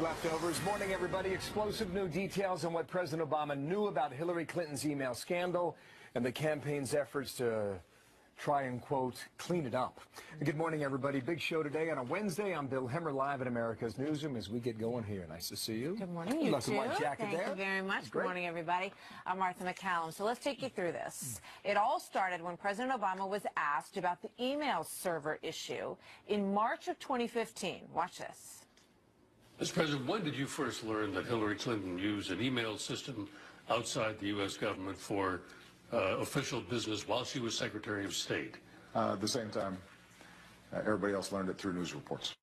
Leftovers. Morning, everybody. Explosive new details on what President Obama knew about Hillary Clinton's email scandal and the campaign's efforts to try and, quote, clean it up. Good morning, everybody. Big show today on a Wednesday. I'm Bill Hemmer, live at America's Newsroom as we get going here. Nice to see you. Good morning, you too. White jacket Thank you very much. Good morning, everybody. I'm Martha McCallum. So let's take you through this. It all started when President Obama was asked about the email server issue in March of 2015. Watch this. Mr. President, when did you first learn that Hillary Clinton used an email system outside the U.S. government for official business while she was Secretary of State? The same time everybody else learned it through news reports.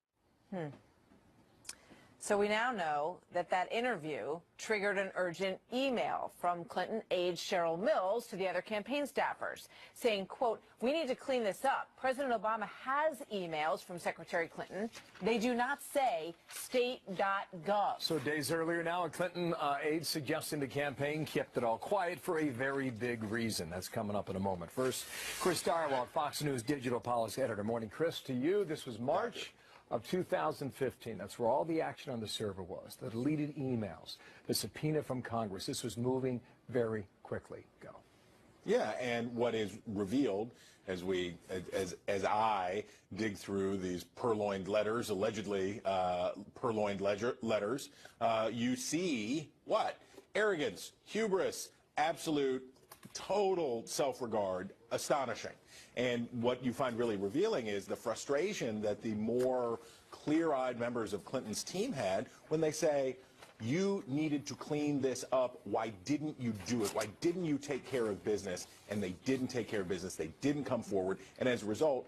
So we now know that that interview triggered an urgent email from Clinton aide Cheryl Mills to the other campaign staffers saying, quote, we need to clean this up. President Obama has emails from Secretary Clinton. They do not say state.gov. So days earlier now, a Clinton aide suggesting the campaign kept it all quiet for a very big reason. That's coming up in a moment. First, Chris Direwalt, Fox News digital policy editor. Morning, Chris, to you. This was March of 2015. That's where all the action on the server was. The deleted emails, the subpoena from Congress. This was moving very quickly. Go. Yeah, and what is revealed as I dig through these purloined letters, allegedly purloined letters, you see what? Arrogance, hubris, absolute, total self-regard, astonishing. And what you find really revealing is the frustration that the more clear-eyed members of Clinton's team had when they say, you needed to clean this up. Why didn't you do it? Why didn't you take care of business? And they didn't take care of business. They didn't come forward. And as a result,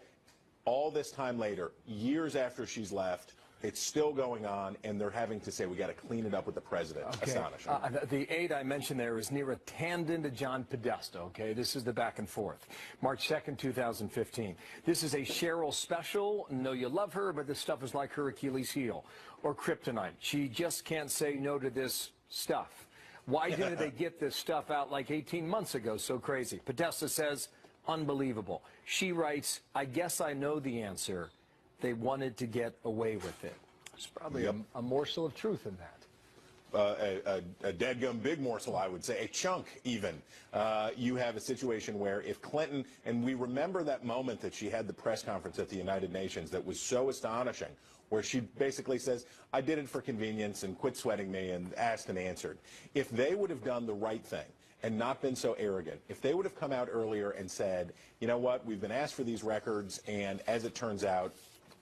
all this time later, years after she's left, it's still going on, and they're having to say, we got to clean it up with the president. Okay. Astonishing. The aide I mentioned there is Neera Tanden to John Podesta, okay? This is the back and forth. March 2nd, 2015. This is a Cheryl special. Know you love her, but this stuff is like her Achilles heel or kryptonite. She just can't say no to this stuff. Why didn't they get this stuff out like 18 months ago? So crazy. Podesta says, unbelievable. She writes, I guess I know the answer. They wanted to get away with it. There's probably a morsel of truth in that. A dadgum big morsel, I would say, a chunk even. You have a situation where if Clinton, and we remember that moment that she had the press conference at the United Nations that was so astonishing, where she basically says, I did it for convenience and quit sweating me, and asked and answered. If they would have done the right thing and not been so arrogant, if they would have come out earlier and said, you know what, we've been asked for these records, and as it turns out,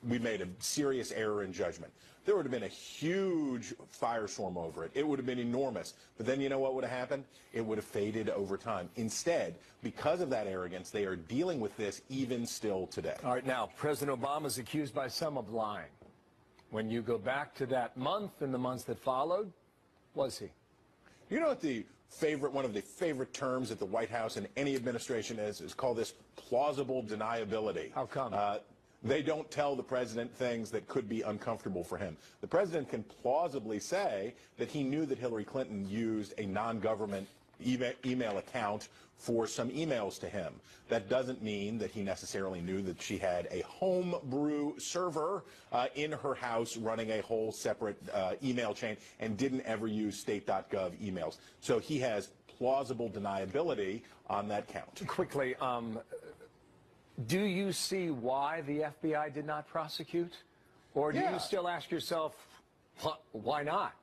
we made a serious error in judgment, there would have been a huge firestorm over it. It would have been enormous. But then you know what would have happened? It would have faded over time. Instead, because of that arrogance, they are dealing with this even still today. All right, now, President Obama is accused by some of lying. When you go back to that month and the months that followed, was he? You know what one of the favorite terms at the White House and any administration is called this plausible deniability. How come? They don't tell the president things that could be uncomfortable for him. The president can plausibly say that he knew that Hillary Clinton used a non-government email account for some emails to him. That doesn't mean that he necessarily knew that she had a homebrew server in her house running a whole separate email chain and didn't ever use state.gov emails. So he has plausible deniability on that count. Quickly, do you see why the FBI did not prosecute? Or do you still ask yourself, why not?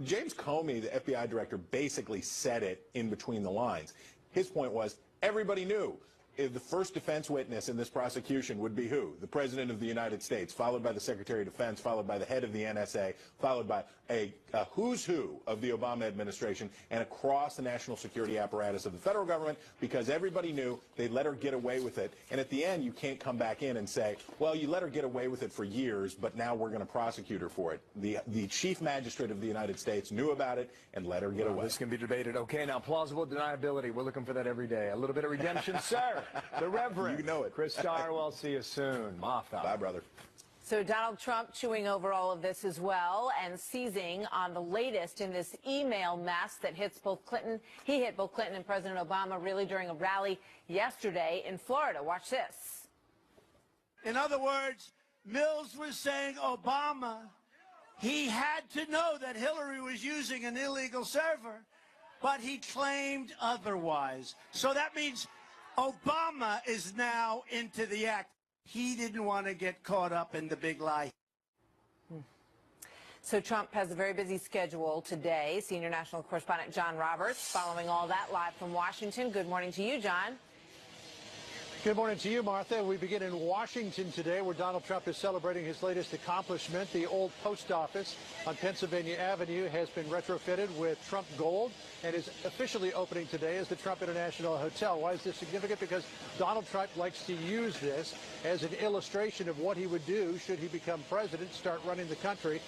James Comey, the FBI director, basically said it in between the lines. His point was, everybody knew. The first defense witness in this prosecution would be who? The President of the United States, followed by the Secretary of Defense, followed by the head of the NSA, followed by a who's who of the Obama administration, and across the national security apparatus of the federal government, because everybody knew they'd let her get away with it. And at the end, you can't come back in and say, well, you let her get away with it for years, but now we're going to prosecute her for it. The chief magistrate of the United States knew about it and let her get away. This can be debated. Okay, now, plausible deniability. We're looking for that every day. A little bit of redemption, sir. The Reverend. You know it. Chris Direwalt, see you soon. Martha. Bye, brother. So Donald Trump chewing over all of this as well and seizing on the latest in this email mess that hits both Clinton. He hit both Clinton and President Obama really during a rally yesterday in Florida. Watch this. In other words, Mills was saying Obama He had to know that Hillary was using an illegal server, but he claimed otherwise. So that means Obama is now into the act. He didn't want to get caught up in the big lie. So Trump has a very busy schedule today. Senior national correspondent John Roberts following all that live from Washington. Good morning to you, John. Good morning to you, Martha. We begin in Washington today, where Donald Trump is celebrating his latest accomplishment. The old post office on Pennsylvania Avenue has been retrofitted with Trump gold and is officially opening today as the Trump International Hotel. Why is this significant? Because Donald Trump likes to use this as an illustration of what he would do should he become president, start running the country,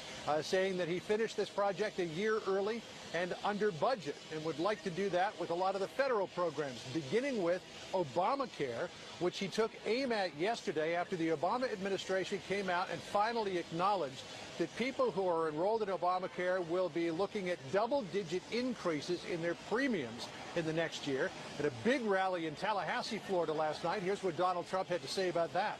saying that he finished this project a year early and under budget, and would like to do that with a lot of the federal programs, beginning with Obamacare, which he took aim at yesterday after the Obama administration came out and finally acknowledged that people who are enrolled in Obamacare will be looking at double-digit increases in their premiums in the next year. At a big rally in Tallahassee, Florida last night, here's what Donald Trump had to say about that.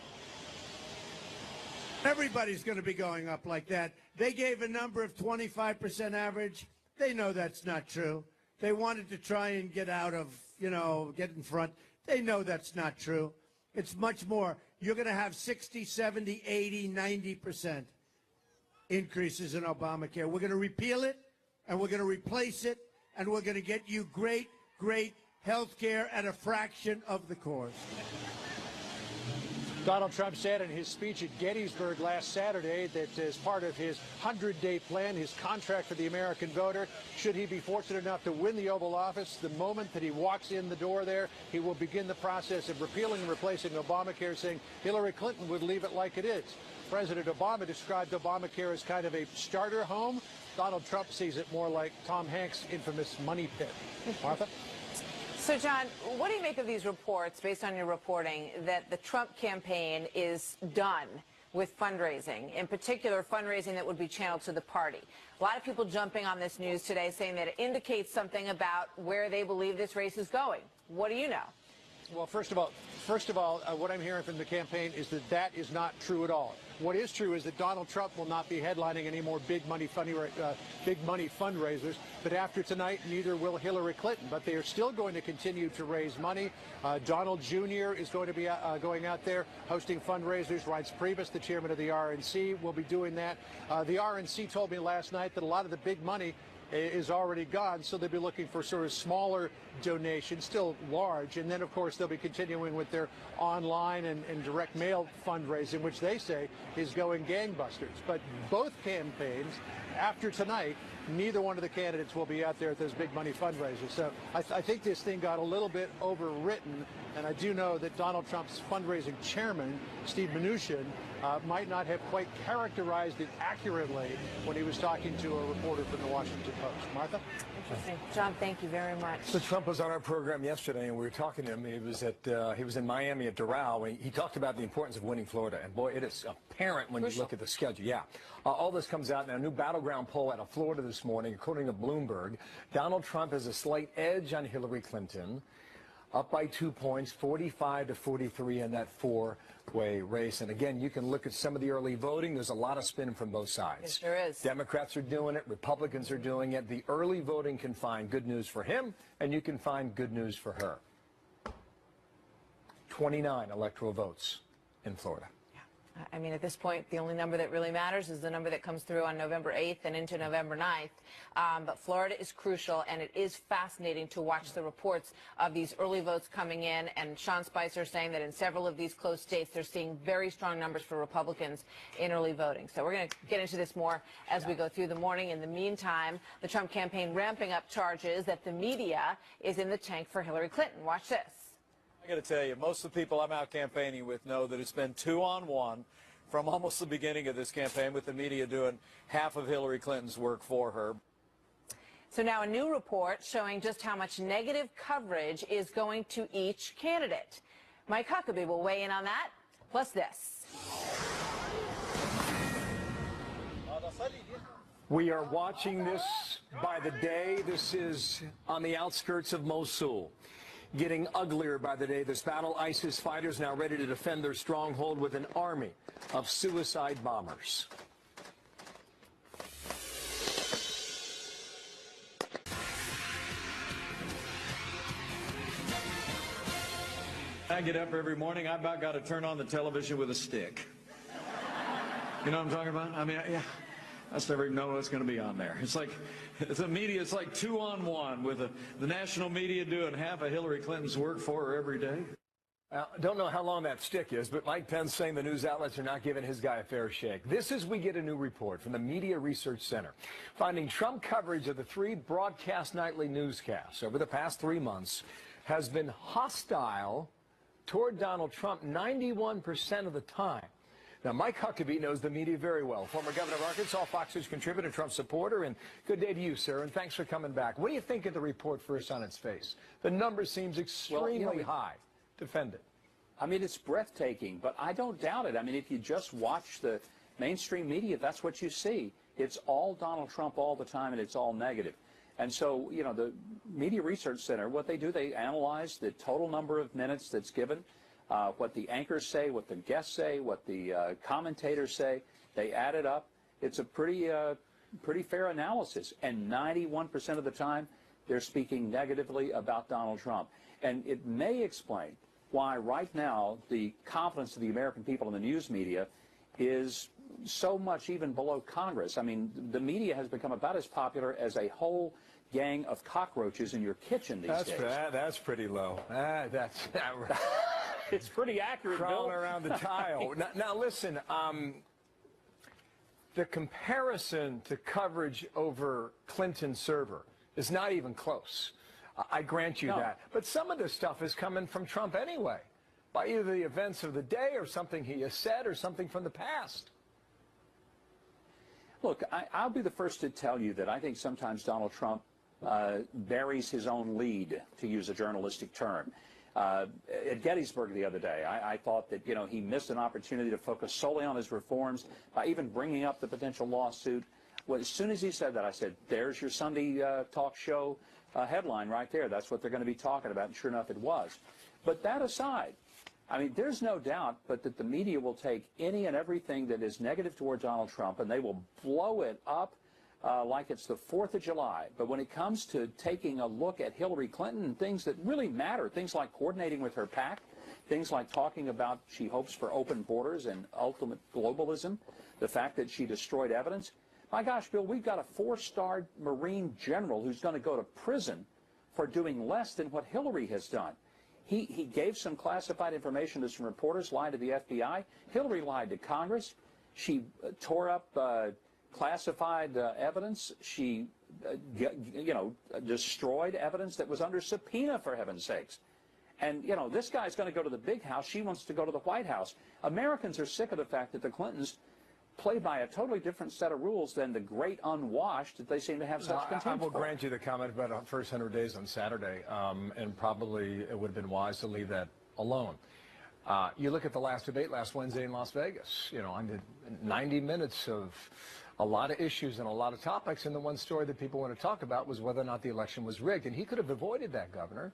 Everybody's going to be going up like that. They gave a number of 25% average. They know that's not true. They wanted to try and get out of, get in front. They know that's not true. It's much more. You're going to have 60, 70, 80, 90% increases in Obamacare. We're going to repeal it, and we're going to replace it, and we're going to get you great, great health care at a fraction of the cost. Donald Trump said in his speech at Gettysburg last Saturday that as part of his 100-day plan, his contract for the American voter, should he be fortunate enough to win the Oval Office, the moment that he walks in the door there, he will begin the process of repealing and replacing Obamacare, saying Hillary Clinton would leave it like it is. President Obama described Obamacare as kind of a starter home. Donald Trump sees it more like Tom Hanks' infamous money pit. Martha? So, John, what do you make of these reports, based on your reporting, that the Trump campaign is done with fundraising, in particular fundraising that would be channeled to the party? A lot of people jumping on this news today saying that it indicates something about where they believe this race is going. What do you know? Well, first of all, what I'm hearing from the campaign is that that is not true at all. What is true is that Donald Trump will not be headlining any more big money fundraisers. But after tonight, neither will Hillary Clinton. But they are still going to continue to raise money. Donald Jr. is going to be going out there hosting fundraisers. Reince Priebus, the chairman of the RNC, will be doing that. The RNC told me last night that a lot of the big money is already gone, so they'll be looking for sort of smaller donations, still large, and then of course they'll be continuing with their online and direct mail fundraising, which they say is going gangbusters. But both campaigns, after tonight, neither one of the candidates will be out there at those big money fundraisers. So I think this thing got a little bit overwritten, and I do know that Donald Trump's fundraising chairman, Steve Mnuchin, might not have quite characterized it accurately when he was talking to a reporter from the Washington Post. Martha? Interesting. John, thank you very much. So Trump was on our program yesterday, and we were talking to him. He was in Miami at Doral, and he talked about the importance of winning Florida. And boy, it is apparent when you look at the schedule. Yeah, all this comes out in a new battleground poll out of Florida this morning, according to Bloomberg. Donald Trump has a slight edge on Hillary Clinton, up by 2 points, 45 to 43 in that four-way race. And again, you can look at some of the early voting. There's a lot of spin from both sides. Yes, there is. Democrats are doing it. Republicans are doing it. The early voting can find good news for him, and you can find good news for her. 29 electoral votes in Florida. I mean, at this point, the only number that really matters is the number that comes through on November 8th and into November 9th. But Florida is crucial, and it is fascinating to watch the reports of these early votes coming in. And Sean Spicer saying that in several of these close states, they're seeing very strong numbers for Republicans in early voting. So we're going to get into this more as we go through the morning. In the meantime, the Trump campaign ramping up charges that the media is in the tank for Hillary Clinton. Watch this. I got to tell you, most of the people I'm out campaigning with know that it's been 2-on-1 from almost the beginning of this campaign, with the media doing half of Hillary Clinton's work for her. So now a new report showing just how much negative coverage is going to each candidate. Mike Huckabee will weigh in on that, plus this. We are watching this by the day. This is on the outskirts of Mosul. Getting uglier by the day. This battle, ISIS fighters now ready to defend their stronghold with an army of suicide bombers. I get up every morning, I about got to turn on the television with a stick. You know what I'm talking about? I mean, yeah, I just never even know what's going to be on there. It's like the media. It's like 2-on-1 with the national media doing half of Hillary Clinton's work for her every day. Don't know how long that stick is, but Mike Pence saying the news outlets are not giving his guy a fair shake. This is We Get a New report from the Media Research Center, finding Trump coverage of the 3 broadcast nightly newscasts over the past 3 months has been hostile toward Donald Trump 91% of the time. Now, Mike Huckabee knows the media very well. Former governor of Arkansas, Fox News contributor, Trump supporter, and good day to you, sir, and thanks for coming back. What do you think of the report first on its face? The number seems extremely high. Defend it. I mean, it's breathtaking, but I don't doubt it. I mean, if you just watch the mainstream media, that's what you see. It's all Donald Trump all the time, and it's all negative. And so, you know, the Media Research Center, what they do, they analyze the total number of minutes that's given, what the anchors say, what the guests say, what the commentators say. They add it up. It's a pretty fair analysis. And 91% of the time, they're speaking negatively about Donald Trump. And it may explain why right now the confidence of the American people in the news media is so much even below Congress. I mean, the media has become about as popular as a whole gang of cockroaches in your kitchen these days. That's pretty low. That's It's pretty accurate, crawling Bill. around the tile. Now listen, the comparison to coverage over Clinton's server is not even close. I grant you that. But some of this stuff is coming from Trump anyway, by either the events of the day or something he has said or something from the past. Look, I'll be the first to tell you that I think sometimes Donald Trump buries his own lead, to use a journalistic term. At Gettysburg the other day, I thought that, you know, he missed an opportunity to focus solely on his reforms by even bringing up the potential lawsuit. Well, as soon as he said that, I said, there's your Sunday talk show headline right there. That's what they're going to be talking about, and sure enough, it was. But that aside, I mean, there's no doubt but that the media will take any and everything that is negative toward Donald Trump, and they will blow it up like it's the 4th of July. But when it comes to taking a look at Hillary Clinton and things that really matter, things like coordinating with her PAC, things like talking about she hopes for open borders and ultimate globalism, the fact that she destroyed evidence. My gosh, Bill, we've got a 4-star Marine general who's going to go to prison for doing less than what Hillary has done. He gave some classified information to some reporters, lied to the FBI. Hillary lied to Congress. She tore up classified evidence. She, destroyed evidence that was under subpoena, for heaven's sakes. And, you know, this guy's going to go to the big house. She wants to go to the White House. Americans are sick of the fact that the Clintons play by a totally different set of rules than the great unwashed that they seem to have such contempt I will for. grant you the comment about the first 100 days on Saturday, and probably it would have been wise to leave that alone. You look at the last debate last Wednesday in Las Vegas. You know, I did 90 minutes of a lot of issues and a lot of topics, and the one story that people want to talk about was whether or not the election was rigged. And he could have avoided that, Governor,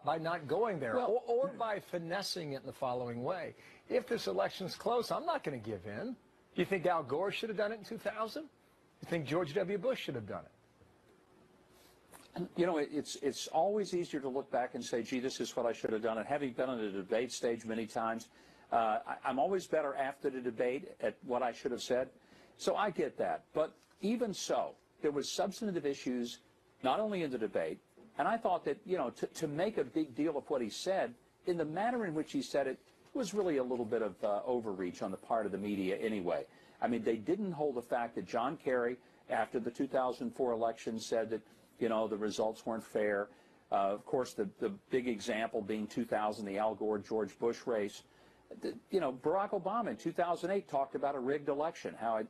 by not going there, or by finessing it in the following way. If this election's close, I'm not going to give in. You think Al Gore should have done it in 2000? You think George W. Bush should have done it? You know, it's always easier to look back and say, gee, this is what I should have done. And having been on the debate stage many times, I'm always better after the debate at what I should have said. So I get that. But even so, there was substantive issues, not only in the debate, and I thought that, you know, to make a big deal of what he said, in the manner in which he said it, was really a little bit of overreach on the part of the media anyway. I mean, they didn't hold the fact that John Kerry, after the 2004 election, said that, you know, the results weren't fair. Of course, the big example being 2000, the Al Gore-George Bush race. You know, Barack Obama in 2008 talked about a rigged election, how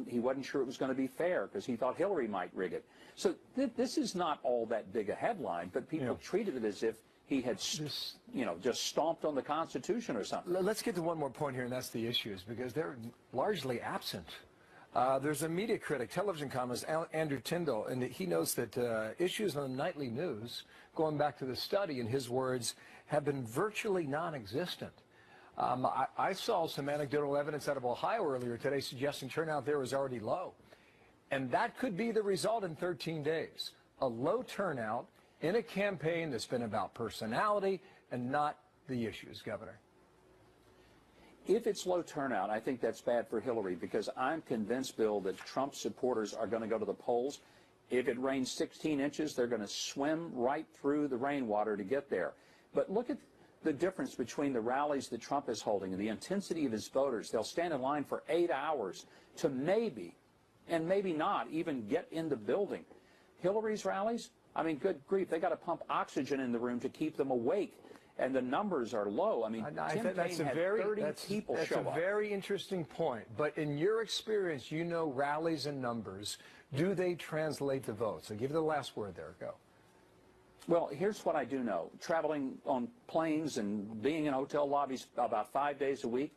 he wasn't sure it was going to be fair because he thought Hillary might rig it. So this is not all that big a headline, but people treated it as if he had, just stomped on the Constitution or something. Let's get to one more point here, and that's the issues, because they're largely absent. There's a media critic, television columnist, Andrew Tyndall, and he notes that issues on the nightly news, going back to the study, in his words, have been virtually non-existent. I saw some anecdotal evidence out of Ohio earlier today suggesting turnout there was already low. And that could be the result in 13 days. A low turnout in a campaign that's been about personality and not the issues, Governor? If it's low turnout, I think that's bad for Hillary, because I'm convinced, Bill, that Trump supporters are going to go to the polls. If it rains 16 inches, they're going to swim right through the rainwater to get there. But look at the difference between the rallies that Trump is holding and the intensity of his voters. They'll stand in line for 8 hours to maybe, and maybe not, even get in the building. Hillary's rallies, I mean, good grief, they got to pump oxygen in the room to keep them awake. And the numbers are low. I mean, Tim Kaine had 30 people show up. That's a very interesting point. But in your experience, you know rallies and numbers. Do they translate to votes? So give you the last word there. Go. Well, here's what I do know. Traveling on planes and being in hotel lobbies about 5 days a week,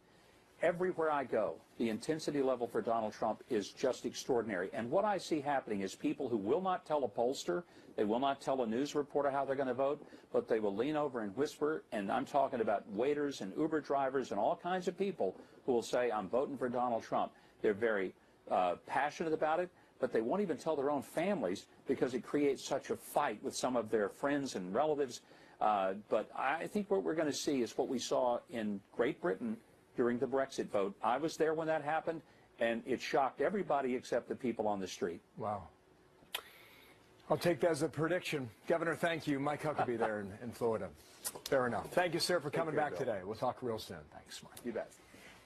everywhere I go, the intensity level for Donald Trump is just extraordinary. And what I see happening is people who will not tell a pollster, they will not tell a news reporter how they're going to vote, but they will lean over and whisper, and I'm talking about waiters and Uber drivers and all kinds of people who will say, I'm voting for Donald Trump. They're very passionate about it, but they won't even tell their own families because it creates such a fight with some of their friends and relatives. But I think what we're going to see is what we saw in Great Britain during the Brexit vote. I was there when that happened, and it shocked everybody except the people on the street. Wow. I'll take that as a prediction. Governor, thank you. Mike Huckabee there in Florida. Fair enough. Thank you, sir, for coming back today. We'll talk real soon. Thanks, Mike. You bet.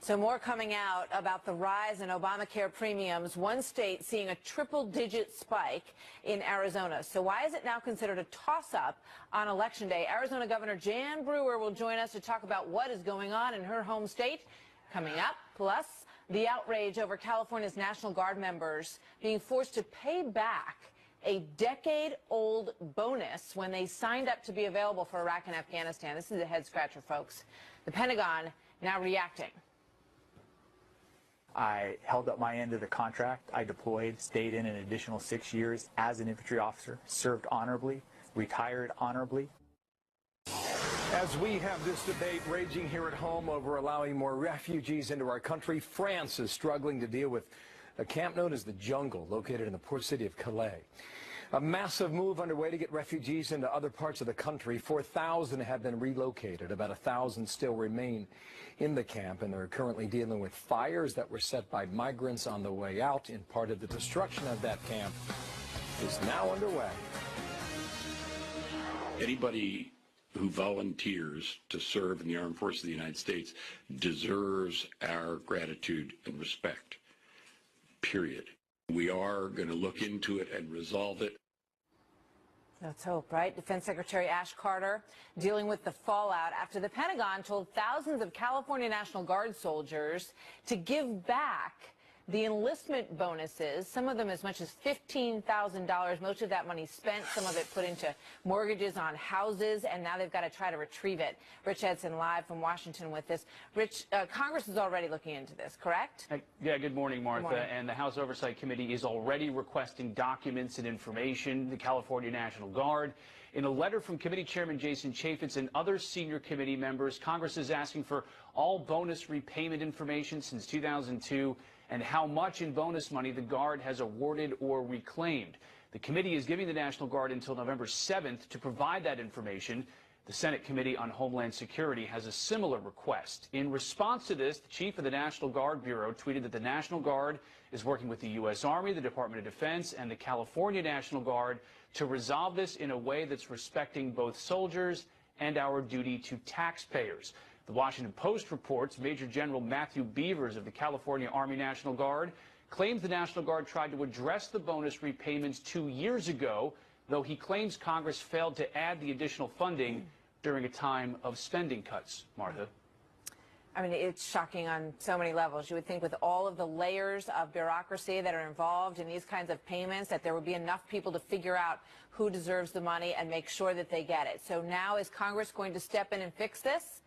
So more coming out about the rise in Obamacare premiums. One state seeing a triple-digit spike in Arizona. So why is it now considered a toss-up on Election Day? Arizona Governor Jan Brewer will join us to talk about what is going on in her home state. Coming up, plus the outrage over California's National Guard members being forced to pay back a decade-old bonus when they signed up to be available for Iraq and Afghanistan. This is a head-scratcher, folks. The Pentagon now reacting. I held up my end of the contract. I deployed, stayed in an additional 6 years as an infantry officer, served honorably, retired honorably. As we have this debate raging here at home over allowing more refugees into our country, France is struggling to deal with a camp known as the Jungle, located in the port city of Calais. A massive move underway to get refugees into other parts of the country. 4,000 have been relocated. About 1,000 still remain in the camp, and they're currently dealing with fires that were set by migrants on the way out. In part of the destruction of that camp is now underway. Anybody who volunteers to serve in the armed forces of the United States deserves our gratitude and respect. Period. We are going to look into it and resolve it. Let's hope, right? Defense Secretary Ash Carter dealing with the fallout after the Pentagon told thousands of California National Guard soldiers to give back the enlistment bonuses, some of them as much as $15,000. Most of that money spent, some of it put into mortgages on houses, and now they've got to try to retrieve it. Rich Edson live from Washington with this. Rich, Congress is already looking into this, correct? Yeah, good morning, Martha. Good morning. And the House Oversight Committee is already requesting documents and information. The California National Guard. In a letter from Committee Chairman Jason Chaffetz and other senior committee members, Congress is asking for all bonus repayment information since 2002 and how much in bonus money the Guard has awarded or reclaimed. The committee is giving the National Guard until November 7th to provide that information. The Senate Committee on Homeland Security has a similar request. In response to this, the chief of the National Guard Bureau tweeted that the National Guard is working with the U.S. Army, the Department of Defense, and the California National Guard to resolve this in a way that's respecting both soldiers and our duty to taxpayers. The Washington Post reports Major General Matthew Beavers of the California Army National Guard claims the National Guard tried to address the bonus repayments 2 years ago, though he claims Congress failed to add the additional funding during a time of spending cuts. Martha. I mean, it's shocking on so many levels. You would think with all of the layers of bureaucracy that are involved in these kinds of payments that there would be enough people to figure out who deserves the money and make sure that they get it. So now is Congress going to step in and fix this?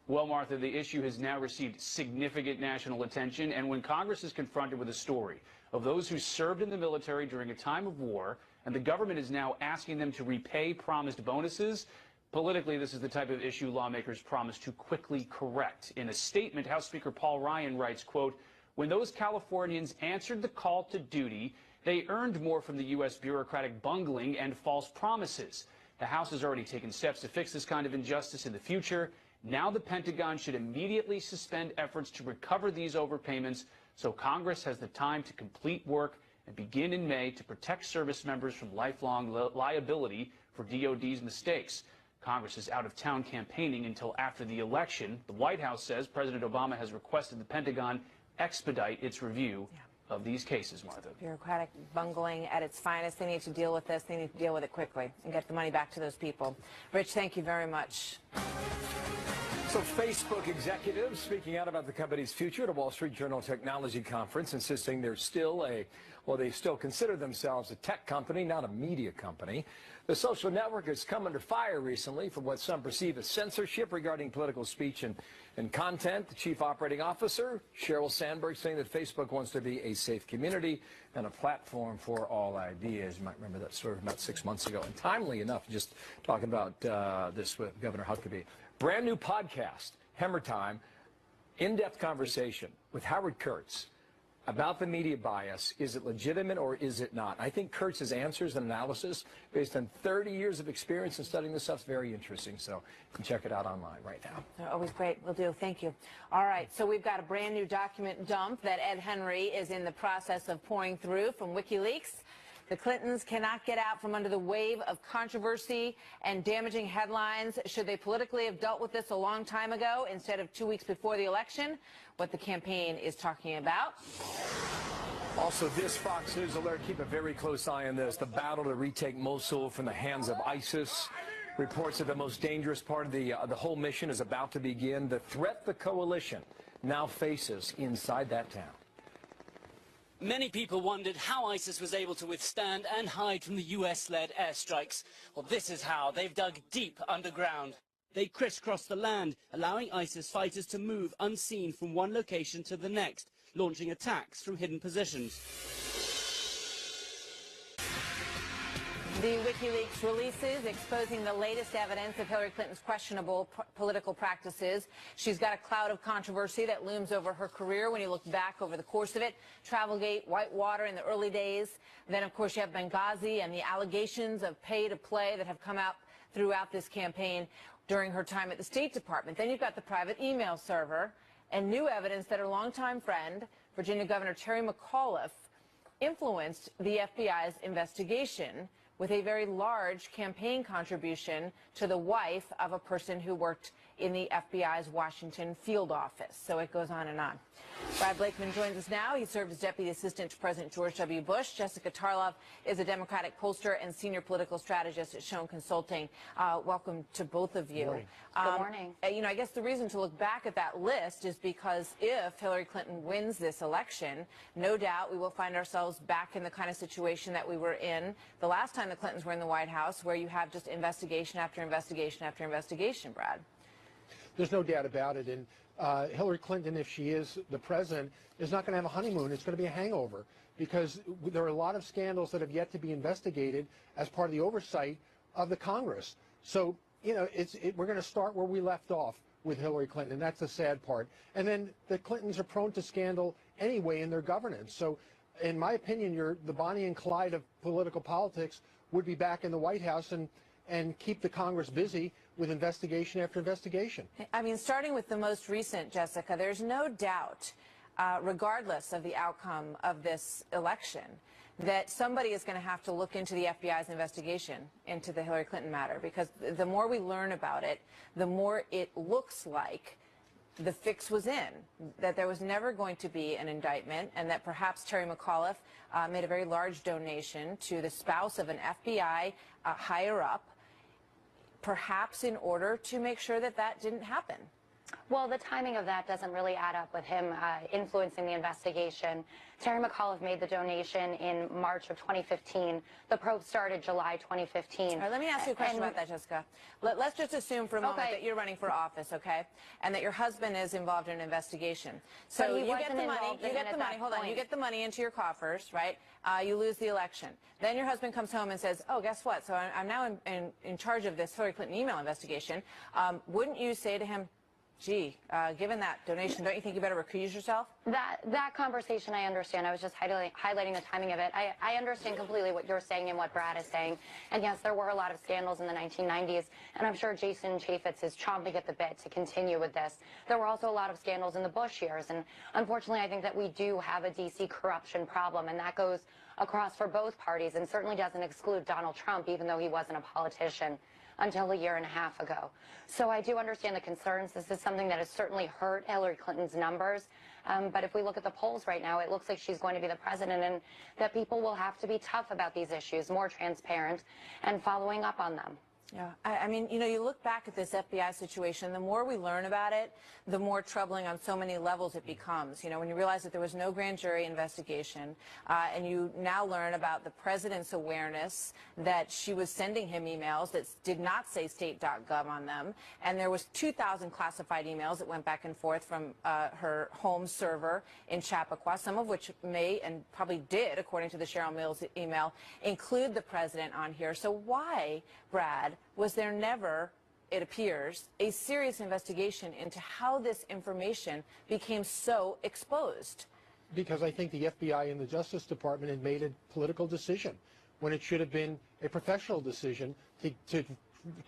Well, Martha, the issue has now received significant national attention, and when Congress is confronted with a story of those who served in the military during a time of war, and the government is now asking them to repay promised bonuses, politically, this is the type of issue lawmakers promise to quickly correct. In a statement, House Speaker Paul Ryan writes, quote, "When those Californians answered the call to duty, they earned more from the U.S. bureaucratic bungling and false promises. The House has already taken steps to fix this kind of injustice in the future. Now the Pentagon should immediately suspend efforts to recover these overpayments so Congress has the time to complete work and begin in May to protect service members from lifelong liability for DOD's mistakes. Congress is out of town campaigning until after the election. The White House says President Obama has requested the Pentagon expedite its review of these cases, Martha. Bureaucratic bungling at its finest. They need to deal with this. They need to deal with it quickly and get the money back to those people. Rich, thank you very much. So Facebook executives speaking out about the company's future at a Wall Street Journal technology conference, insisting they're still they still consider themselves a tech company, not a media company. The social network has come under fire recently for what some perceive as censorship regarding political speech and content. The chief operating officer, Sheryl Sandberg, saying that Facebook wants to be a safe community and a platform for all ideas. You might remember that story about 6 months ago. And timely enough, just talking about this with Governor Huckabee. Brand new podcast, Hammer Time, in-depth conversation with Howard Kurtz about the media bias. Is it legitimate or is it not? I think Kurtz's answers and analysis based on 30 years of experience in studying this stuff is very interesting. So you can check it out online right now. They're always great. Will do. Thank you. All right. So we've got a brand new document dump that Ed Henry is in the process of pouring through from WikiLeaks. The Clintons cannot get out from under the wave of controversy and damaging headlines. Should they politically have dealt with this a long time ago instead of 2 weeks before the election? What the campaign is talking about. Also, this Fox News alert, keep a very close eye on this. The battle to retake Mosul from the hands of ISIS. Reports that the most dangerous part of the whole mission is about to begin. The threat the coalition now faces inside that town. Many people wondered how ISIS was able to withstand and hide from the US-led airstrikes. Well, this is how. They've dug deep underground. They crisscross the land, allowing ISIS fighters to move unseen from one location to the next, launching attacks from hidden positions. The WikiLeaks releases exposing the latest evidence of Hillary Clinton's questionable political practices. She's got a cloud of controversy that looms over her career when you look back over the course of it. Travelgate, Whitewater in the early days. Then, of course, you have Benghazi and the allegations of pay to play that have come out throughout this campaign during her time at the State Department. Then you've got the private email server and new evidence that her longtime friend, Virginia Governor Terry McAuliffe, influenced the FBI's investigation with a very large campaign contribution to the wife of a person who worked in the FBI's Washington field office. So it goes on and on. Brad Blakeman joins us now. He served as Deputy Assistant to President George W. Bush. Jessica Tarlov is a Democratic pollster and senior political strategist at Schoen Consulting. Welcome to both of you. Good morning. You know, I guess the reason to look back at that list is because if Hillary Clinton wins this election, no doubt we will find ourselves back in the kind of situation that we were in the last time the Clintons were in the White House, where you have just investigation after investigation after investigation, Brad. There's no doubt about it. And Hillary Clinton, if she is the president, is not going to have a honeymoon. It's going to be a hangover because there are a lot of scandals that have yet to be investigated as part of the oversight of the Congress. So, you know, we're going to start where we left off with Hillary Clinton, and that's the sad part. And then the Clintons are prone to scandal anyway in their governance. So, in my opinion, the Bonnie and Clyde of political politics would be back in the White House and keep the Congress busy with investigation after investigation. I mean, starting with the most recent, Jessica, there's no doubt, regardless of the outcome of this election, that somebody is going to have to look into the FBI's investigation into the Hillary Clinton matter, because the more we learn about it, the more it looks like the fix was in, that there was never going to be an indictment, and that perhaps Terry McAuliffe made a very large donation to the spouse of an FBI higher-up, perhaps in order to make sure that that didn't happen. Well, the timing of that doesn't really add up with him influencing the investigation. Terry McAuliffe made the donation in March of 2015. The probe started July 2015. All right, let me ask you a question about that, Jessica. Let's just assume for a moment that you're running for office, okay, and that your husband is involved in an investigation. So you get the money, hold on, you get the money into your coffers, right? You lose the election. Then your husband comes home and says, oh, guess what? So I'm now in charge of this Hillary Clinton email investigation. Wouldn't you say to him, gee, given that donation, don't you think you better recuse yourself? That conversation I understand. I was just highlighting the timing of it. I understand completely what you're saying and what Brad is saying. And yes, there were a lot of scandals in the 1990s, and I'm sure Jason Chaffetz is chomping at the bit to continue with this. There were also a lot of scandals in the Bush years, and unfortunately I think that we do have a D.C. corruption problem, and that goes across for both parties and certainly doesn't exclude Donald Trump, even though he wasn't a politician until a year and a half ago. So I do understand the concerns. This is something that has certainly hurt Hillary Clinton's numbers. But if we look at the polls right now, it looks like she's going to be the president, and that people will have to be tough about these issues, more transparent, and following up on them. Yeah, I mean, you know, you look back at this FBI situation, the more we learn about it, the more troubling on so many levels it becomes. You know, when you realize that there was no grand jury investigation, and you now learn about the president's awareness that she was sending him emails that did not say state.gov on them, and there was 2,000 classified emails that went back and forth from her home server in Chappaqua, some of which may and probably did, according to the Cheryl Mills email, include the president on here. So why, Brad, was there never, it appears, a serious investigation into how this information became so exposed? Because I think the FBI and the Justice Department had made a political decision when it should have been a professional decision to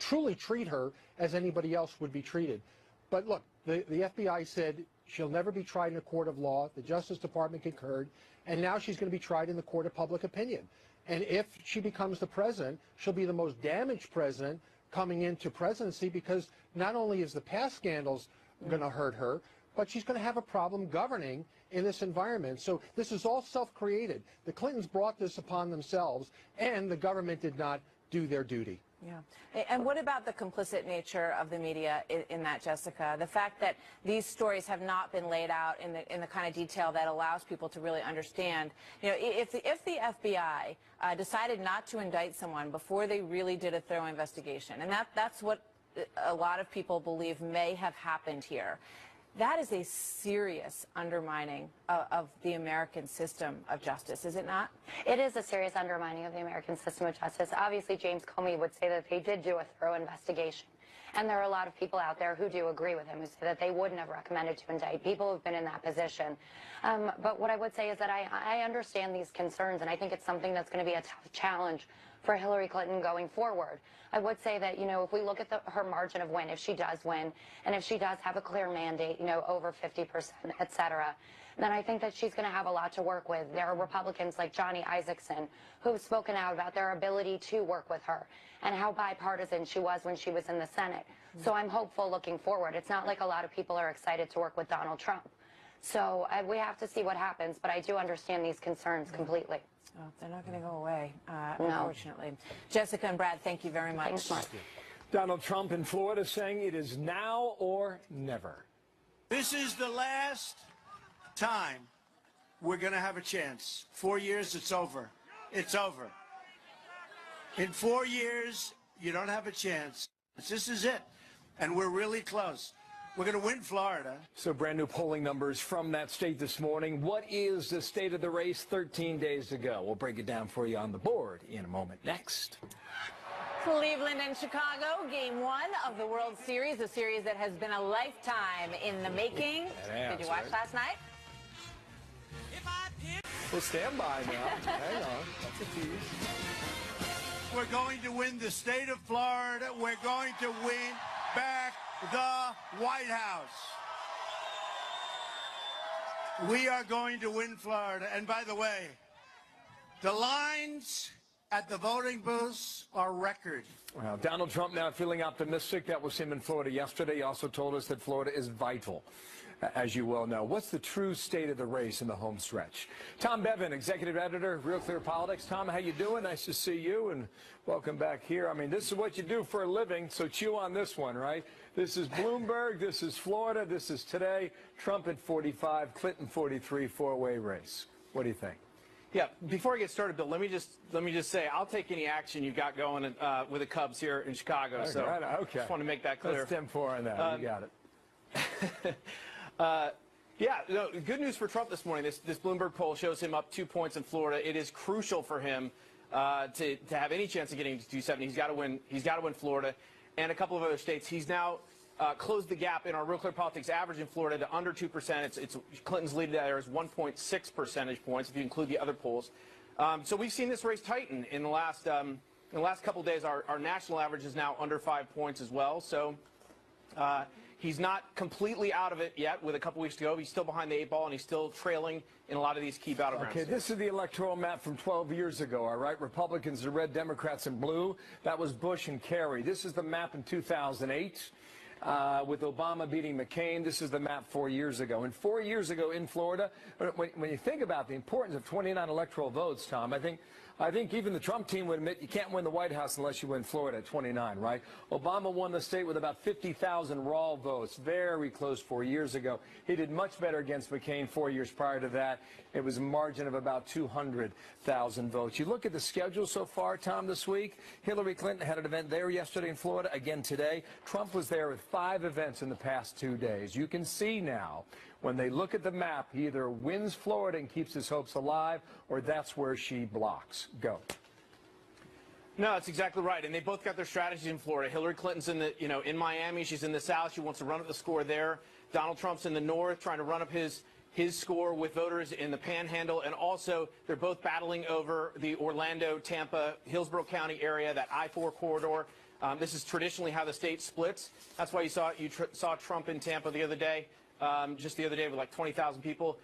truly treat her as anybody else would be treated. But look, the FBI said she'll never be tried in a court of law. The Justice Department concurred, and now she's going to be tried in the court of public opinion. And if she becomes the president, she'll be the most damaged president coming into presidency, because not only is the past scandals going to hurt her, but she's going to have a problem governing in this environment. So this is all self-created. The Clintons brought this upon themselves, and the government did not do their duty. Yeah. And what about the complicit nature of the media in that, Jessica? The fact that these stories have not been laid out in the kind of detail that allows people to really understand. You know, if the FBI decided not to indict someone before they really did a thorough investigation, and that's what a lot of people believe may have happened here, that is a serious undermining of the American system of justice, is it not? It is a serious undermining of the American system of justice. Obviously, James Comey would say that they did do a thorough investigation. And there are a lot of people out there who do agree with him, who say that they wouldn't have recommended to indict people who've been in that position. But what I would say is that I understand these concerns, and I think it's something that's going to be a tough challenge for Hillary Clinton going forward. I would say that, you know, if we look at her margin of win, if she does win, and if she does have a clear mandate, you know, over 50%, et cetera, then I think that she's going to have a lot to work with. There are Republicans like Johnny Isakson who have spoken out about their ability to work with her and how bipartisan she was when she was in the Senate. So I'm hopeful looking forward. It's not like a lot of people are excited to work with Donald Trump. So we have to see what happens, but I do understand these concerns completely. Oh, they're not going to go away, unfortunately. Jessica and Brad, thank you very much. Thanks, Mark. Donald Trump in Florida saying it is now or never. This is the last time we're going to have a chance. 4 years, it's over. It's over. In 4 years, you don't have a chance. This is it. And we're really close. We're going to win Florida. So brand new polling numbers from that state this morning. What is the state of the race 13 days to go? We'll break it down for you on the board in a moment. Next. Cleveland and Chicago, game 1 of the World Series, a series that has been a lifetime in the making. Did you watch last night? Well, stand by now. Hang on. That's a tease. We're going to win the state of Florida. We're going to win back the White House. We are going to win Florida. And by the way, the lines at the voting booths are record. Well, Donald Trump now feeling optimistic. That was him in Florida yesterday. He also told us that Florida is vital, as you well know. What's the true state of the race in the home stretch? Tom Bevan, executive editor of Real Clear Politics. Tom, how you doing? Nice to see you, and welcome back here. I mean, this is what you do for a living, so chew on this one, right? This is Bloomberg, this is Florida, this is today. Trump at 45, Clinton 43, four-way race. What do you think? Yeah, before I get started, Bill, let me just say I'll take any action you've got going with the Cubs here in Chicago. Okay, so okay. Just want to make that clear. Let's 10-4 on that. You got it. Yeah, no, good news for Trump this morning. This Bloomberg poll shows him up 2 points in Florida. It is crucial for him to have any chance of getting to 270. He's got to win. He's got to win Florida and a couple of other states. He's now closed the gap in our Real Clear Politics average in Florida to under 2%. It's Clinton's lead there is 1.6 percentage points if you include the other polls. So we've seen this race tighten in the last couple of days. Our national average is now under 5 points as well. So he's not completely out of it yet with a couple weeks to go. He's still behind the 8 ball, and he's still trailing in a lot of these key battlegrounds. Okay, this is the electoral map from 12 years ago, all right? Republicans are red, Democrats in blue. That was Bush and Kerry. This is the map in 2008. With Obama beating McCain. This is the map 4 years ago. And 4 years ago in Florida, when you think about the importance of 29 electoral votes, Tom, I think even the Trump team would admit you can't win the White House unless you win Florida at 29, right? Obama won the state with about 50,000 raw votes, very close 4 years ago. He did much better against McCain 4 years prior to that. It was a margin of about 200,000 votes. You look at the schedule so far, Tom, this week. Hillary Clinton had an event there yesterday in Florida, again today. Trump was there with 5 events in the past 2 days. You can see now, when they look at the map, he either wins Florida and keeps his hopes alive, or that's where she blocks. Go. No, that's exactly right. And they both got their strategies in Florida. Hillary Clinton's in Miami. She's in the South. She wants to run up the score there. Donald Trump's in the North, trying to run up his score with voters in the Panhandle. And also, they're both battling over the Orlando, Tampa, Hillsborough County area, that I-4 corridor. This is traditionally how the state splits. That's why you saw Trump in Tampa the other day. Just the other day with like 20,000 people.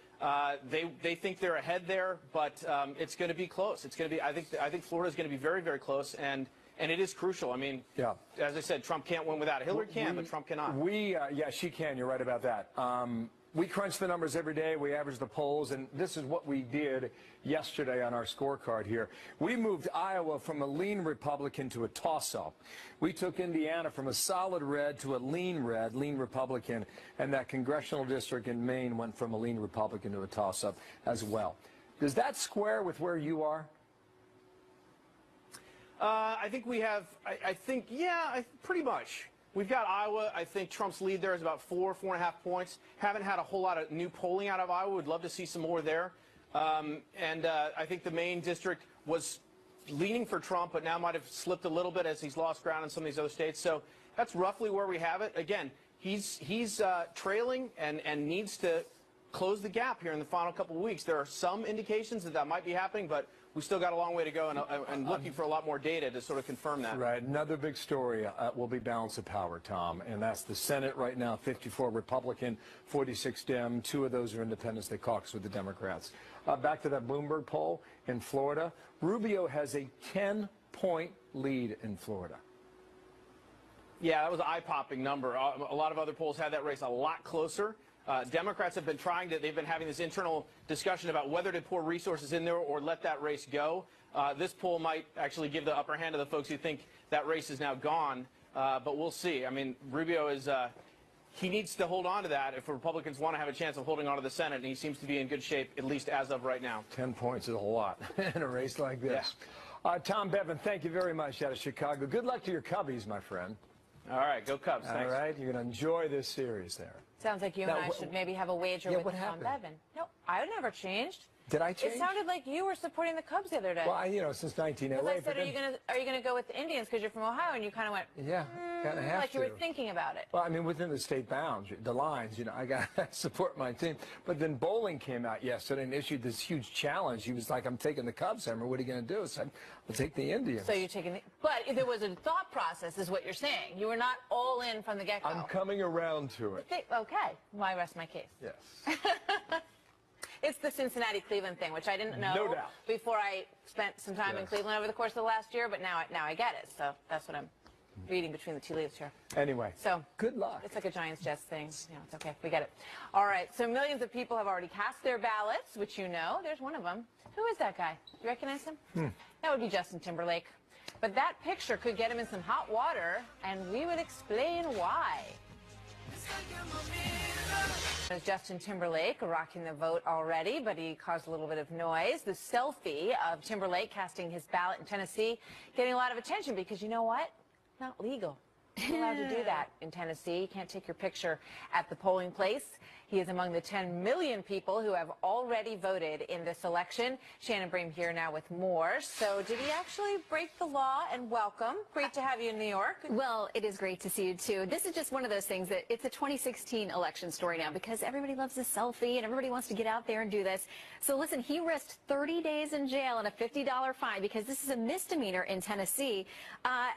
They think they're ahead there, but it's going to be close. It's going to be. I think Florida is going to be very, very close, and it is crucial. I mean, yeah. As I said, Trump can't win without it. Hillary can, but Trump cannot. Yeah, she can. You're right about that. We crunch the numbers every day. We average the polls, and this is what we did yesterday on our scorecard here. We moved Iowa from a lean Republican to a toss-up. We took Indiana from a solid red to a lean red, lean Republican, and that congressional district in Maine went from a lean Republican to a toss-up as well. Does that square with where you are? I think we have, pretty much. We've got Iowa. I think Trump's lead there is about 4.5 points. Haven't had a whole lot of new polling out of Iowa. Would love to see some more there. I think the Maine district was leaning for Trump, but now might have slipped a little bit as he's lost ground in some of these other states. So that's roughly where we have it. Again, he's trailing and needs to close the gap here in the final couple of weeks. There are some indications that might be happening, but we still got a long way to go, and looking for a lot more data to sort of confirm that. Right. Another big story will be balance of power, Tom, and that's the Senate right now, 54 Republican, 46 Dem. 2 of those are independents. They caucus with the Democrats. Back to that Bloomberg poll in Florida. Rubio has a 10-point lead in Florida. Yeah, that was an eye-popping number. A lot of other polls had that race a lot closer. Democrats have been they've been having this internal discussion about whether to pour resources in there or let that race go. This poll might actually give the upper hand to the folks who think that race is now gone, but we'll see. I mean, Rubio he needs to hold on to that if Republicans want to have a chance of holding on to the Senate, and he seems to be in good shape, at least as of right now. 10 points is a lot in a race like this. Yeah. Tom Bevan, thank you very much out of Chicago. Good luck to your Cubbies, my friend. All right, go Cubs. Thanks. All right, you're going to enjoy this series there. Sounds like you and I should maybe have a wager with Tom Bevan. No, I never changed. Did I change? It sounded like you were supporting the Cubs the other day. Well, since 1908. I said, are you going to go with the Indians because you're from Ohio? And you kind of went, yeah, kind of have like you were thinking about it. Well, I mean, within the state bounds, the lines, I got to support my team. But then Bowling came out yesterday and issued this huge challenge. He was like, I'm taking the Cubs, Emmer. What are you going to do? I said, I'll take the Indians. So you're taking but there was a thought process, is what you're saying. You were not all in from the get-go. I'm coming around to it. Okay. Well, I rest my case. Yes. It's the Cincinnati-Cleveland thing, which I didn't know no doubt. Before I spent some time in Cleveland over the course of the last year, but now I get it. So that's what I'm reading between the tea leaves here. Anyway, so good luck. It's like a Giants-Jets thing. Yeah, it's okay. We get it. All right. So millions of people have already cast their ballots, which you know. There's one of them. Who is that guy? Do you recognize him? That would be Justin Timberlake. But that picture could get him in some hot water, and we would explain why. There's Justin Timberlake rocking the vote already, but he caused a little bit of noise. The selfie of Timberlake casting his ballot in Tennessee getting a lot of attention because you know what? Not legal. You're not allowed to do that in Tennessee. You can't take your picture at the polling place. He is among the 10 million people who have already voted in this election. Shannon Bream here now with more. So did he actually break the law? And welcome. Great to have you in New York. Well, it is great to see you, too. This is just one of those things that it's a 2016 election story now because everybody loves a selfie and everybody wants to get out there and do this. So listen, he risked 30 days in jail and a $50 fine because this is a misdemeanor in Tennessee.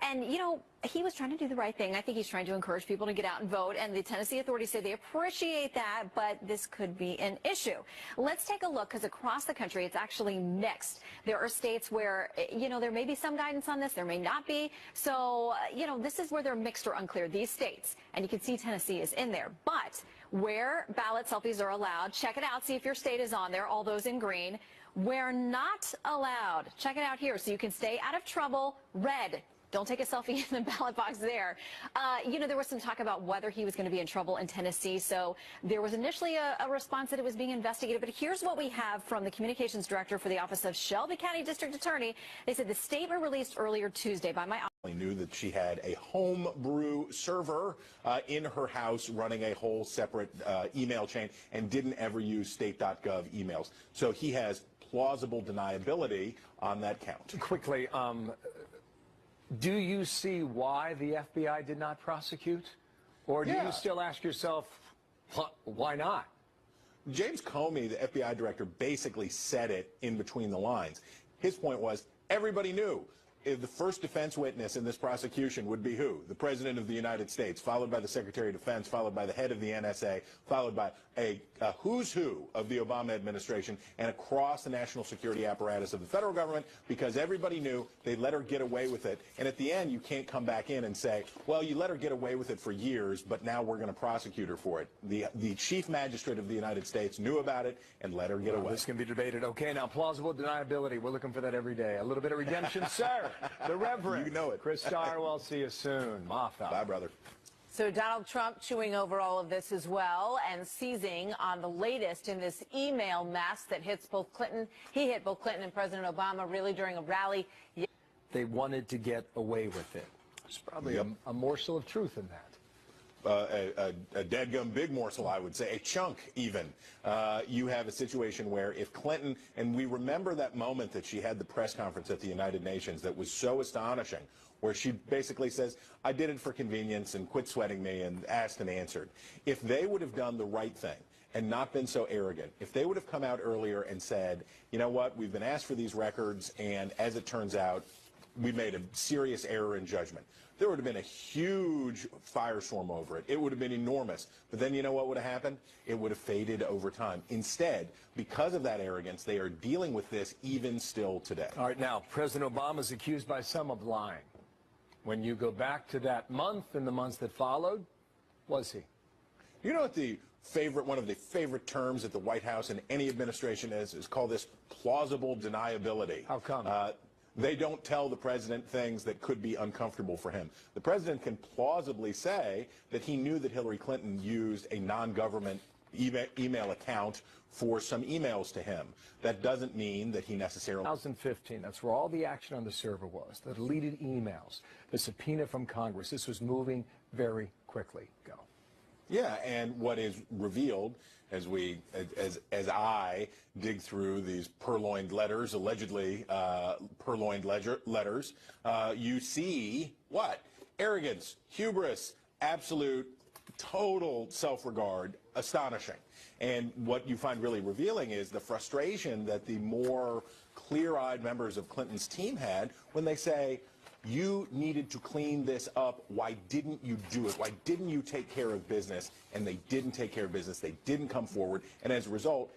And, you know, he was trying to do the right thing. I think he's trying to encourage people to get out and vote, and the Tennessee authorities say they appreciate that, but this could be an issue. Let's take a look, because across the country, it's actually mixed. There are states where, you know, there may be some guidance on this, there may not be. So, you know, this is where they're mixed or unclear, these states. And you can see Tennessee is in there. But where ballot selfies are allowed, check it out, see if your state is on there, all those in green. Where not allowed, check it out here so you can stay out of trouble, red. Don't take a selfie in the ballot box there. You know, there was some talk about whether he was going to be in trouble in Tennessee. So there was initially a response that it was being investigated. But here's what we have from the communications director for the Office of Shelby County District Attorney. They said the statement released earlier Tuesday by my office. I knew that she had a homebrew server in her house running a whole separate email chain and didn't ever use state.gov emails. So he has plausible deniability on that count. Quickly, do you see why the FBI did not prosecute? Or do you still ask yourself, why not? James Comey, the FBI director, basically said it in between the lines. His point was, everybody knew. The first defense witness in this prosecution would be who? The President of the United States, followed by the Secretary of Defense, followed by the head of the NSA, followed by a who's who of the Obama administration and across the national security apparatus of the federal government, because everybody knew they'd let her get away with it. And at the end, you can't come back in and say, well, you let her get away with it for years, but now we're going to prosecute her for it. The chief magistrate of the United States knew about it and let her get away. This can be debated. Okay, now plausible deniability. We're looking for that every day. A little bit of redemption, sir. The Reverend. You know it. Chris Starwell, see you soon. Moffat. Bye, brother. So Donald Trump chewing over all of this as well and seizing on the latest in this email mess that hits both Clinton. He hit both Clinton and President Obama really during a rally. They wanted to get away with it. There's probably a morsel of truth in that. A dadgum big morsel, I would say, a chunk even. You have a situation where if Clinton, and we remember that moment that she had the press conference at the United Nations that was so astonishing, where she basically says, I did it for convenience and quit sweating me, and asked and answered. If they would have done the right thing and not been so arrogant, if they would have come out earlier and said, you know what, we've been asked for these records, and as it turns out, we made a serious error in judgment, there would have been a huge firestorm over it. It would have been enormous. But then you know what would have happened? It would have faded over time. Instead, because of that arrogance, they are dealing with this even still today. All right, now, President Obama is accused by some of lying. When you go back to that month and the months that followed, was he? You know what one of the favorite terms at the White House and any administration is called this plausible deniability. How come? They don't tell the president things that could be uncomfortable for him. The president can plausibly say that he knew that Hillary Clinton used a non-government email account for some emails to him. That doesn't mean that he necessarily... 2015, that's where all the action on the server was, the deleted emails, the subpoena from Congress. This was moving very quickly. Go. Yeah, and what is revealed as I dig through these purloined letters, allegedly purloined letters, you see what? Arrogance, hubris, absolute, total self-regard, astonishing. And what you find really revealing is the frustration that the more clear-eyed members of Clinton's team had when they say, you needed to clean this up. Why didn't you do it? Why didn't you take care of business? And they didn't take care of business. They didn't come forward. And as a result,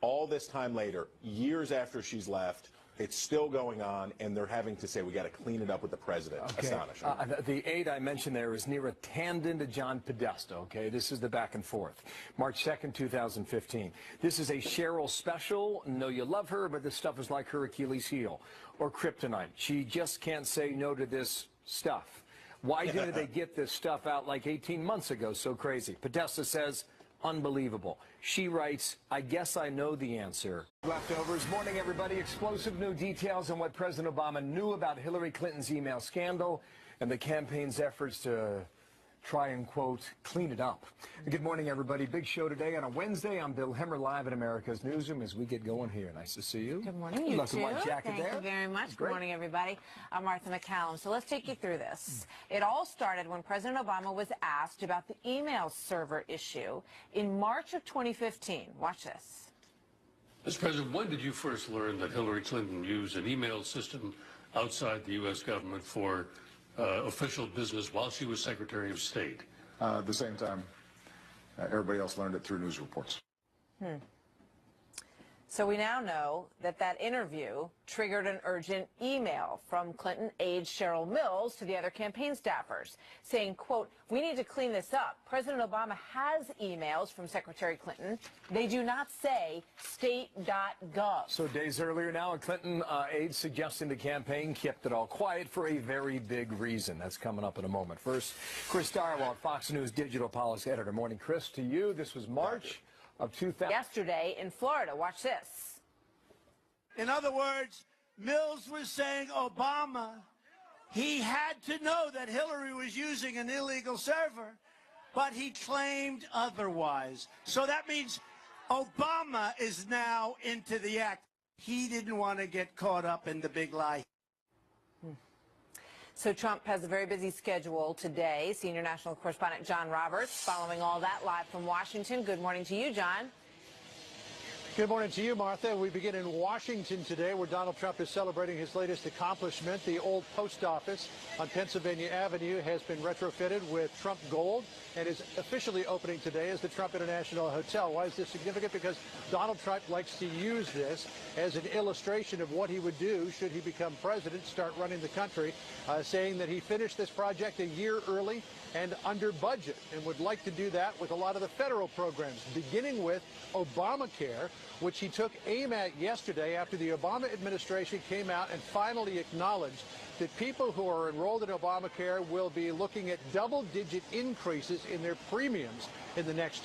all this time later, years after she's left, it's still going on, and they're having to say, we got to clean it up with the president. Okay. Astonishing. The aide I mentioned there is Neera Tanden to John Podesta, okay? This is the back and forth. March 2nd, 2015. This is a Cheryl special. Know you love her, but this stuff is like her Achilles heel or kryptonite. She just can't say no to this stuff. Why didn't they get this stuff out like 18 months ago? So crazy. Podesta says, unbelievable. She writes, I guess I know the answer. Leftovers. Morning, everybody. Explosive new details on what President Obama knew about Hillary Clinton's email scandal and the campaign's efforts to try and, quote, clean it up. Good morning, everybody. Big show today on a Wednesday. I'm Bill Hemmer, live in America's Newsroom as we get going here. Nice to see you. Good morning, you Lots of too. white jacket Thank there. you very much. Great. Good morning, everybody. I'm Martha McCallum. So let's take you through this. It all started when President Obama was asked about the email server issue in March of 2015. Watch this. Mr. President, when did you first learn that Hillary Clinton used an email system outside the U.S. government for official business while she was Secretary of State? The same time everybody else learned it through news reports. So we now know that that interview triggered an urgent email from Clinton aide Cheryl Mills to the other campaign staffers saying, quote, we need to clean this up. President Obama has emails from Secretary Clinton. They do not say state.gov. So days earlier now, a Clinton aide suggesting the campaign kept it all quiet for a very big reason. That's coming up in a moment. First, Chris Direwald, Fox News digital policy editor. Morning, Chris, to you. This was March of 2000. Yesterday in Florida. Watch this. In other words, Mills was saying Obama, he had to know that Hillary was using an illegal server, but he claimed otherwise. So that means Obama is now into the act. He didn't want to get caught up in the big lie. So Trump has a very busy schedule today. Senior national correspondent John Roberts following all that live from Washington. Good morning to you, John. Good morning to you, Martha. We begin in Washington today, where Donald Trump is celebrating his latest accomplishment. The old post office on Pennsylvania Avenue has been retrofitted with Trump gold and is officially opening today as the Trump International Hotel. Why is this significant? Because Donald Trump likes to use this as an illustration of what he would do should he become president, start running the country, saying that he finished this project a year early and under budget, and would like to do that with a lot of the federal programs, beginning with Obamacare, which he took aim at yesterday after the Obama administration came out and finally acknowledged that people who are enrolled in Obamacare will be looking at double-digit increases in their premiums in the next year.